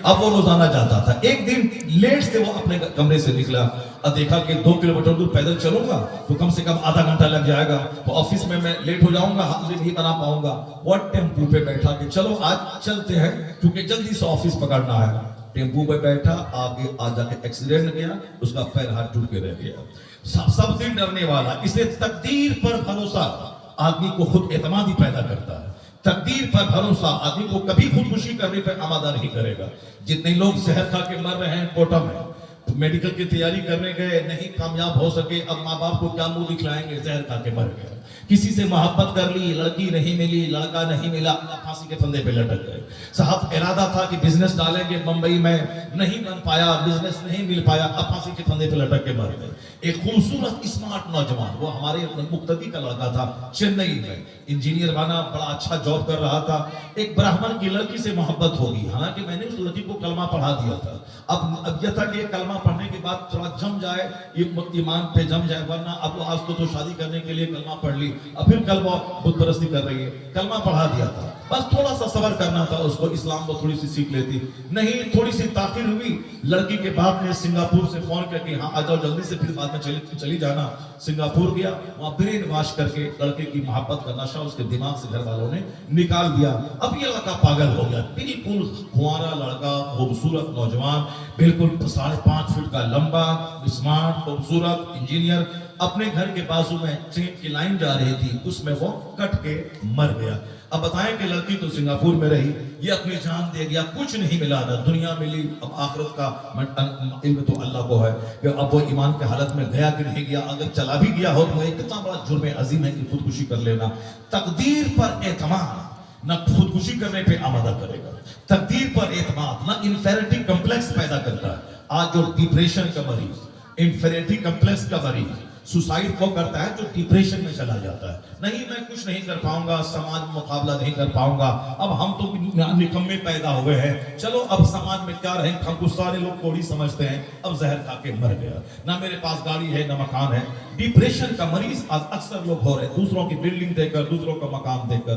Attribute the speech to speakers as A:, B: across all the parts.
A: अब वो रोजाना जाता था। एक दिन लेट से वो अपने कमरे से निकला और देखा कि 2 किलोमीटर दूर पैदल चलूंगा तो कम से कम आधा घंटा लग जाएगा, तो ऑफिस में मैं लेट हो जाऊंगा, हाजिरी नहीं बना पाऊंगा। वो टेम्पू पे बैठा कि चलो आज चलते हैं क्योंकि जल्दी से ऑफिस पकड़ना है। टेम्पू पे बैठा, आगे आ जाके एक्सीडेंट गया, उसका पैर हाथ टूट के रह गया। सब दिन डरने वाला। इसलिए तकदीर पर भरोसा आदमी को खुद एतमादी पैदा करता है। तकदीर पर भरोसा आदमी को कभी खुदकुशी करने पर आमादा नहीं करेगा। जितने लोग जहर खा के मर रहे हैं कोटा में, तो मेडिकल की तैयारी करने गए, नहीं कामयाब हो सके, अब माँ बाप को क्या मुंह दिखलाएंगे, जहर खा के मर गए। किसी से मोहब्बत कर ली, लड़की नहीं मिली, लड़का नहीं मिला, फांसी के फंदे पे लटक गए। साहब इरादा था कि बिजनेस डालेंगे मुंबई में, नहीं बन पाया, बिजनेस नहीं मिल पाया, अब फांसी के फंदे पे लटक के मर गए। एक खूबसूरत स्मार्ट नौजवान, वो हमारे मुक्तदी का लड़का था, चेन्नई में इंजीनियर बना, बड़ा अच्छा जॉब कर रहा था। एक ब्राह्मण की लड़की से मोहब्बत होगी, हालांकि मैंने उस लड़की को कलमा पढ़ा दिया था। अब यह था कि ये कलमा पढ़ने के बाद थोड़ा जम जाए, ईमान पे जम जाए, वरना अब आज तो शादी करने के लिए कलमा पढ़ ली, अब फिर कल वो बुत परस्ती कर रही है। कलमा पढ़ा दिया था, बस थोड़ा सा सबर करना था उसको, इस्लाम को थोड़ी सी सीख लेती। नहीं, थोड़ी सी ताखिर हुई। लड़की के बाप ने सिंगापुर से फोन करके, हाँ आ जाओ जल्दी से, फिर बाद में चली जाना। सिंगापुर गया, वहां ब्रेन वॉश करके लड़के की मोहब्बत का नशा उसके दिमाग से घर वालों ने निकाल दिया। अब ये लड़का पागल हो गया, बिल्कुल खुआरा लड़का, खूबसूरत नौजवान, बिल्कुल 5.5 फीट का लंबा, स्मार्ट, खूबसूरत इंजीनियर। अपने घर के बाजू में ट्रेन की लाइन जा रही थी, उसमें वो कट के मर गया। अब बताएं कि लड़की तो सिंगापुर में रही, ये अपनी जान दे गया, कुछ नहीं मिला, ना दुनिया मिली। अब आखिरत का इल्म तो अल्लाह को है कि अब वो ईमान के हालत में गया कि नहीं गया। अगर चला भी गया हो तो वो कितना बड़ा जुर्म अजीम है कि खुदकुशी कर लेना। तकदीर पर एतमाद ना खुदकुशी करने पे आमादा करेगा, तकदीर पर एतमाद ना इंफेरिटी कम्प्लेक्स पैदा करता है। आज जो डिप्रेशन का मरीज, इंफेरिटी कम्प्लेक्स का मरीज सुसाइड को करता है, जो डिप्रेशन में चला जाता है, नहीं मैं कुछ नहीं कर पाऊंगा, समाज में मुकाबला नहीं कर पाऊंगा, अब हम तो निकम्मे पैदा हुए हैं, चलो अब समाज में क्या रहें, हमको सारे लोग कोड़ी समझते हैं, अब जहर खा के मर गया, ना मेरे पास गाड़ी है ना मकान है। डिप्रेशन का मरीज अक्सर लोग हो रहे हैं, दूसरों की बिल्डिंग देखकर, दूसरों का मकान देखकर।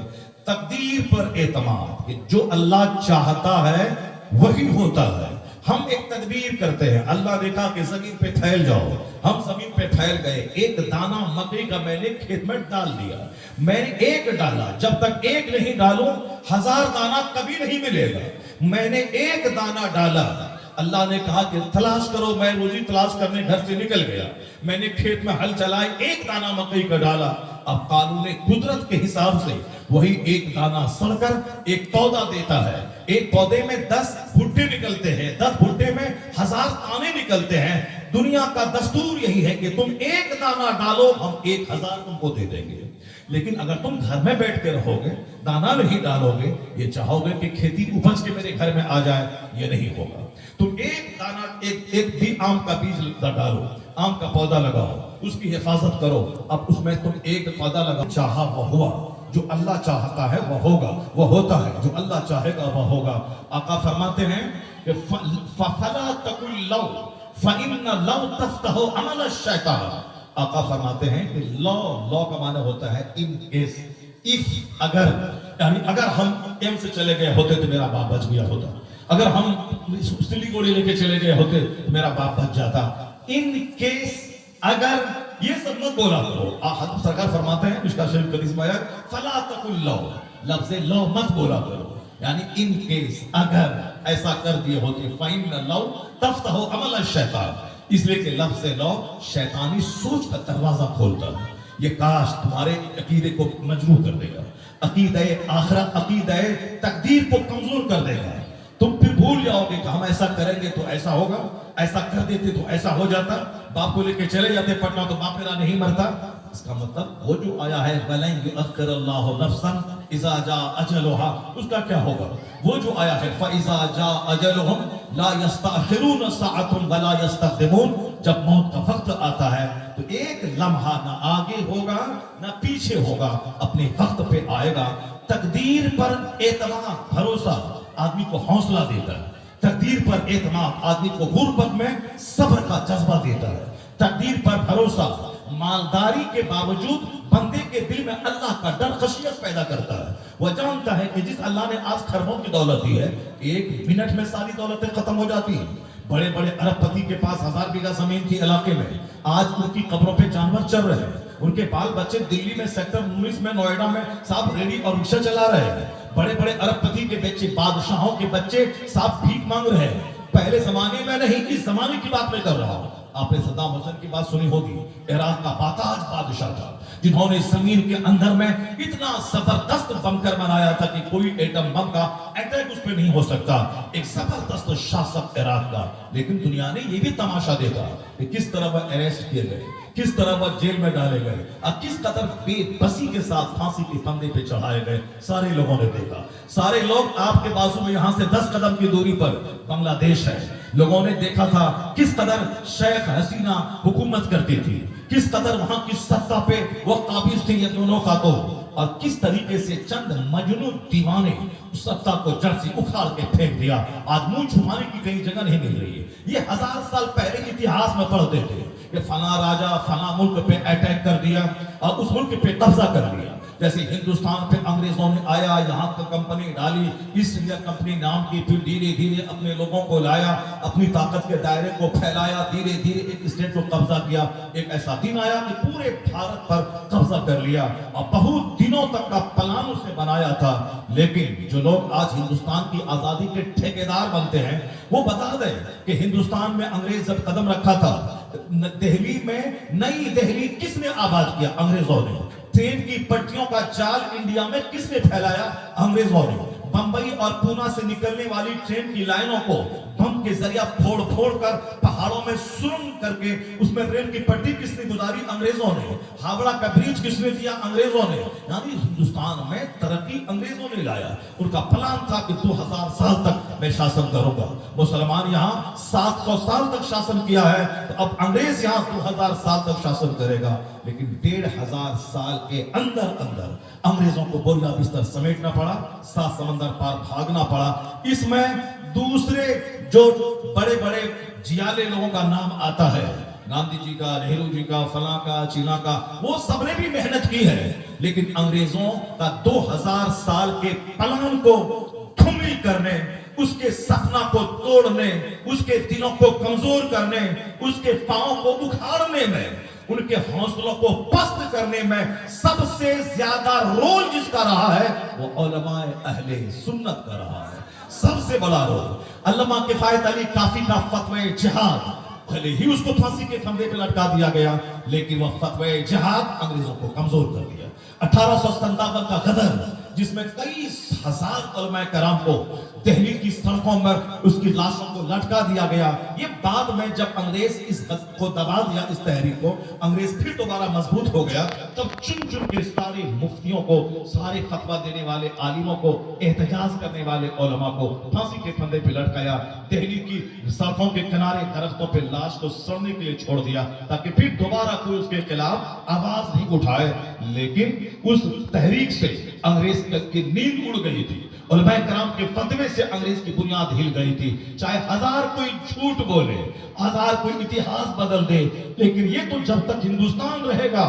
A: तकदीर पर एतमाद कि जो अल्लाह चाहता है वही होता है। हम एक तदबीर करते हैं, अल्लाह ने कहा कि जमीन पे फैल जाओ, हम जमीन पे फैल गए। एक दाना मकई का मैंने खेत में डाल दिया, मैंने एक डाला, जब तक एक नहीं डालूं 1000 दाना कभी नहीं मिलेगा। मैंने एक दाना डाला, अल्लाह ने कहा कि तलाश करो, मैं रोजी तलाश करने घर से निकल गया, मैंने खेत में हल चलाए, एक दाना मकई का डाला। अब कानून कुदरत के हिसाब से वही एक दाना सड़कर एक पौधा देता है। एक पौधे में 10 भुट्टे निकलते हैं, 10 भुट्टे में 1000 दाने निकलते हैं। दुनिया का दस्तूर यही है कि तुम एक दाना डालो, हम 1000 तुमको दे देंगे। लेकिन अगर तुम घर में बैठ के रहोगे, दाना नहीं डालोगे, ये चाहोगे कि खेती उपज के मेरे घर में आ जाए, ये नहीं होगा। तुम एक दाना, एक भी आम का बीज डालो, आम का पौधा लगाओ, उसकी हिफाजत करो, अब उसमें तुम एक पौधा लगाओ। चाहा वह हुआ, जो अल्लाह चाहता है वह होगा, वह होता है, जो अल्लाह चाहेगा वह होगा। आका फरमाते हैं कि फला तकुल लौ फइन्ना लौ तफ्तहु अमल शैतान। आका फरमाते हैं कि लौ का माने होता है इन केस, इफ, अगर, यानी अगर हम एम से चले गए होते तो मेरा बाप बच गया होता, अगर हम सिलीगुड़ी लेके चले गए होते तो मेरा बाप बच जाता। इन केस, अगर, ये सब मत बोला करो। सरकार फरमाते हैं उसका शरीफ हदीस में आया, फला तकुल लौ, लफ्ज़ लौ मत बोला करो, यानी इन केस, अगर ऐसा कर दिए होते, फइन्ना लौ तफ्तहु अमल शैतान, इसलिए कि लफ्ज़ लौ शैतानी सोच का दरवाजा खोलता है। ये काश तुम्हारे अकीदे को मजरूह कर देगा, अकीदे आखिरत, अकीदे तकदीर को कमजोर कर देगा। तुम फिर भूल जाओगे कि हम ऐसा करेंगे तो ऐसा होगा, ऐसा कर देते तो ऐसा हो जाता, बाप को लेके चले जाते पटना तो बाप मेरा नहीं मरता। इसका मतलब वो जो आया है वलन युअख्खिरुल्लाहु नफ्सन इज़ा जा अजलुहा, उसका क्या होगा? वो जो आया है फइज़ा जा अजलुहुम ला यस्तअखिरून सअतुन वला यस्तक़दिमून, जब मौत का वक्त आता है तो एक लम्हा ना आगे होगा ना पीछे होगा, अपने वक्त पे आएगा। तकदीर पर एतमाद, भरोसा आदमी को हौसला देता है। तकदीर पर एतमाद आदमी को गुर्बत में सब्र का जज्बा देता है। तकदीर पर भरोसा मालदारी के बावजूद बंदे के दिल में अल्लाह का डर खशियत पैदा करता है। वह जानता है कि जिस अल्लाह ने आज खरबों की दौलत दी है, 1 मिनट में सारी दौलतें खत्म हो जाती हैं। बड़े बड़े अरबपति के पास 1000 बीघा जमीन थी इलाके में, आज उनकी कब्रों पे जानवर चल रहे हैं। उनके बाल बच्चे दिल्ली में सेक्टर 19 में, नोएडा में साहब रेडी और रिक्शा चला रहे हैं। बड़े बड़े अरबपति के बच्चे, बादशाहों के बच्चे साहब भीख मांग रहे हैं। पहले जमाने में नहीं, इस जमाने की बात मैं कर रहा हूं। आपने सद्दाम हुसैन की बात सुनी होगी, इराक का बाताज बादशाह था जिन्होंने जमीन के अंदर में इतना जबरदस्त बंकर बनाया था कि कोई एटम बम का अटैक उस पर नहीं हो सकता। एक जबरदस्त शासक इराक का। लेकिन दुनिया ने यह भी तमाशा देखा कि किस तरह वह अरेस्ट किए गए, किस तरह वह जेल में डाले गए और किस कदर बेबसी के साथ फांसी के फंदे पे चढ़ाए गए। सारे लोगों ने देखा। सारे लोग आपके बाजू में यहां से 10 कदम की दूरी पर बांग्लादेश है। लोगों ने देखा था किस कदर शेख हसीना हुकूमत करती थी, किस कदर वहां की सत्ता पे वो काबिज थे ये दोनों खातून, और किस तरीके से चंद मजनू दीवाने उस सत्ता को जड़ से उखाड़ के फेंक दिया। आज मुंह छुपाने की कहीं जगह नहीं मिल रही है। ये 1000 साल पहले इतिहास में पढ़ते थे कि फला राजा फला मुल्क पे अटैक कर दिया और उस मुल्क पे कब्जा कर लिया। जैसे हिंदुस्तान पे अंग्रेजों ने आया, यहाँ पर कंपनी डाली, ईस्ट इंडिया कंपनी नाम की, फिर धीरे धीरे अपने लोगों को लाया, अपनी ताकत के दायरे को फैलाया, धीरे धीरे एक स्टेट को कब्जा किया। एक ऐसा दिन आया कि पूरे भारत पर कब्जा कर लिया और बहुत दिनों तक का प्लान उसने बनाया था। लेकिन जो लोग आज हिंदुस्तान की आजादी के ठेकेदार बनते हैं वो बता दें कि हिंदुस्तान में अंग्रेज जब कदम रखा था, दिल्ली में नई दिल्ली किसने आबाद किया? अंग्रेजों ने। ट्रेन की पटरियों का जाल इंडिया में किसने फैलाया? अंग्रेजों ने। बंबई और पूना से निकलने वाली ट्रेन की लाइनों को बम के जरिया फोड़ फोड़ कर पहाड़ों में सुरंग करके उसमें रेल की पट्टी किसने गुजारी? अंग्रेजों ने। हावड़ा का ब्रिज किसने दिया? अंग्रेजों ने। यानी हिंदुस्तान में तरक्की अंग्रेजों ने लाया। उनका प्लान था कि 2000 साल तक मैं शासन करूंगा। मुसलमान यहाँ 700 साल तक शासन किया है, तो अब अंग्रेज यहाँ 2000 साल तक शासन करेगा। लेकिन 1500 साल के अंदर अंदर अंग्रेजों को बोरिया बिस्तर समेटना पड़ा, 7 समंदर पार भागना पड़ा। इसमें दूसरे जो बड़े बड़े जियाले लोगों का नाम आता है, गांधी जी का, नेहरू जी का, फला का, चीना का, वो सबने भी मेहनत की है। लेकिन अंग्रेजों का 2000 साल के प्लान को धूमिल करने, उसके सपना को तोड़ने, उसके दिलों को कमजोर करने, उसके पांव को उखाड़ने में, उनके हौसलों को पस्त करने में सबसे ज्यादा रोल जिसका रहा है वो उलमाए अहले सुन्नत का रहा है। सबसे बड़ा रोल। अल्लामा किफायत अली काफी का फतवे जिहाद, भले ही उसको फांसी के फंदे पे लटका दिया गया, लेकिन वह फतवे जिहाद अंग्रेजों को कमजोर कर दिया। 1857 का गदर, जिसमें कई हजार उलमाए कराम को दिल्ली की सड़कों पर उसकी लाशों को लटका दिया गया। ये बाद में जब अंग्रेज इस को दबा दिया, इस तहरीक को, अंग्रेज फिर दोबारा मजबूत हो गया, तब चुन चुन के सारे मुफ्तियों को, सारे फतवा देने वाले आलिमों को, एहतजाज करने वाले उलमा को फांसी के फंदे पे लटकाया। दिल्ली की सड़कों के किनारे दरख्तों पे लाश को सड़ने के लिए छोड़ दिया ताकि फिर दोबारा कोई उसके खिलाफ आवाज नहीं उठाए। लेकिन उस तहरीक से अंग्रेज की नींद उड़ गई थी। उलमाए कराम के फतवे से अंग्रेज की बुनियाद हिल गई थी। चाहे 1000 कोई झूठ बोले, 1000 कोई इतिहास बदल दे, लेकिन ये तो जब तक हिंदुस्तान रहेगा,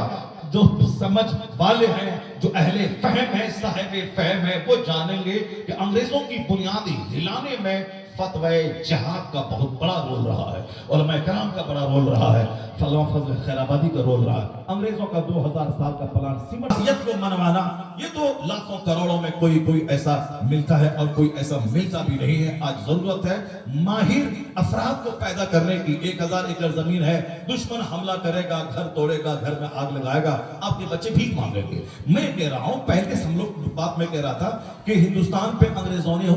A: जो समझ वाले हैं, जो अहले फहम है, साहिबे फहम है, वो जानेंगे कि अंग्रेजों की बुनियादी हिलाने में फतवे जिहाद का बहुत बड़ा रोल रहा है, उलमाए कराम का बड़ा रोल रहा है, फजल खैराबादी का रोल रहा है। अंग्रेजों का 2000 साल का प्लान सिमरियत को मनवाना, ये तो लाखों करोड़ों में कोई ऐसा मिलता है और कोई ऐसा मिलता भी नहीं है। आज जरूरत है माहिर अफराद को पैदा करने की। 1000 एकड़ जमीन है, दुश्मन हमला करेगा, घर तोड़ेगा, घर में आग लगाएगा, आपके बच्चे भीख मांगेंगे। मैं कह रहा हूं, पहले हम लोग बात में कह रहा था कि हिंदुस्तान पे अंग्रेजों ने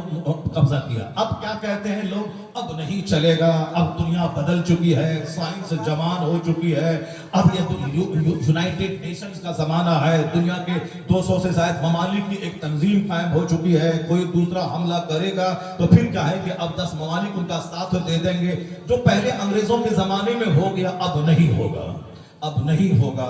A: कब्जा किया। अब क्या कहते हैं लोग? अब नहीं चलेगा, अब दुनिया बदल चुकी है, साइंस जवान हो चुकी है, अब ये यूनाइटेड नेशंस का जमाना है, दुनिया के 200 से शायद ममालिक की एक तंजीम कायम हो चुकी है, कोई दूसरा हमला करेगा तो फिर क्या है कि अब 10 ममालिक उनका साथ दे देंगे। जो पहले अंग्रेजों के जमाने में हो गया अब नहीं होगा, अब नहीं होगा।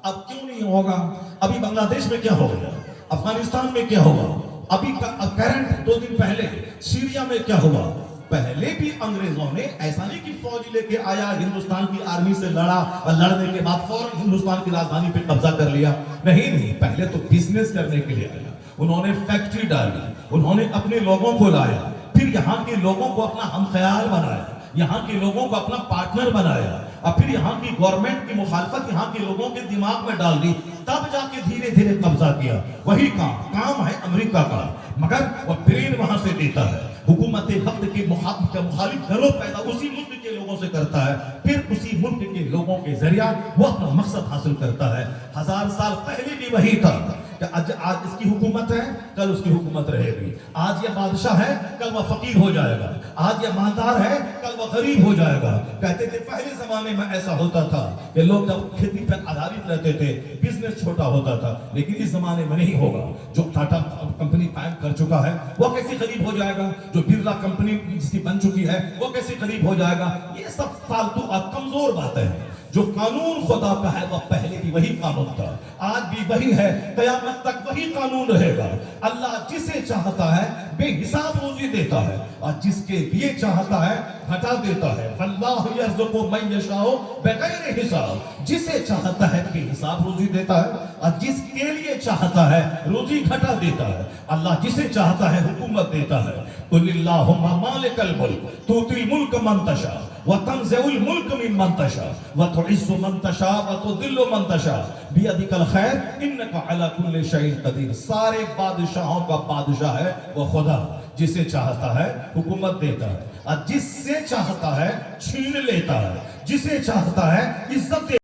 A: अब क्यों नहीं होगा? अभी बांग्लादेश में क्या हो गया, अफगानिस्तान में क्या होगा, अभी करंट 2 दिन पहले सीरिया में क्या हुआ, पहले भी अंग्रेजों ने ऐसा नहीं कि फौज लेके आया, हिंदुस्तान की आर्मी से लड़ा और लड़ने के बाद फौरन हिंदुस्तान की राजधानी पे कब्जा कर लिया। नहीं, पहले तो बिजनेस करने के लिए आया, उन्होंने फैक्ट्री डाली, उन्होंने अपने लोगों को लाया, फिर यहाँ के लोगों को अपना हमख्याल बनाया, यहाँ के लोगों को अपना पार्टनर बनाया, और फिर यहाँ की गवर्नमेंट की मुखालफत यहाँ के लोगों के दिमाग में डाल दी, तब जाके धीरे धीरे कब्जा किया। वही काम है अमेरिका का, मगर वो ब्रेन वहां से देता है, हुकूमत वक्त के मुखालिफ दलों पैदा उसी मुल्क के लोगों से करता है, फिर उसी मुल्क के लोगों के जरिया वो अपना मकसद हासिल करता है। 1000 साल पहले भी वही था कि आज इसकी हुकूमत है, कल उसकी हुकूमत रहेगी। आज ये बादशाह है, कल वह फकीर हो जाएगा। आज ये मालदार है, कल वह गरीब हो जाएगा। कहते थे पहले जमाने में ऐसा होता था कि लोग जब खेती पर आधारित रहते थे, बिजनेस छोटा होता था, लेकिन इस जमाने में नहीं होगा। जो टाटा कंपनी कायम कर चुका है वो कैसे गरीब हो जाएगा, जो बिरला कंपनी जिसकी बन चुकी है वो कैसे गरीब हो जाएगा। ये सब फालतू और कमजोर बातें हैं। जो कानून खुदा का है वह पहले भी वही कानून था, आज भी वही है, कयामत तक वही कानून रहेगा। अल्लाह जिसे चाहता है बेहिसाब रोजी देता है, और जिसके लिए चाहता है घटा देता है। अल्लाह यर्ज़ुक़ु मन यशाअ बगैर हिसाब, जिसे चाहता है बेहिसाब रोजी देता है, और जिसके लिए चाहता है रोजी घटा देता है। अल्लाह जिसे चाहता है हुकूमत देता है। कुल्लिल्लाहुम्मा मालिकल मुल्क तुतिल मुल्क मन तशा व तंज़िउल मुल्क मिम्मन तशा व तुइज़्ज़ु मन तशा व तुज़िल्लु मन तशा बियदिकल खैर इन्नका अला कुल्लि शैइन कदीर। सारे बादशाहों का बादशाह है वो खुदा, जिसे चाहता है हुकूमत देता है, और जिससे चाहता है छीन लेता है, जिसे चाहता है इज्जत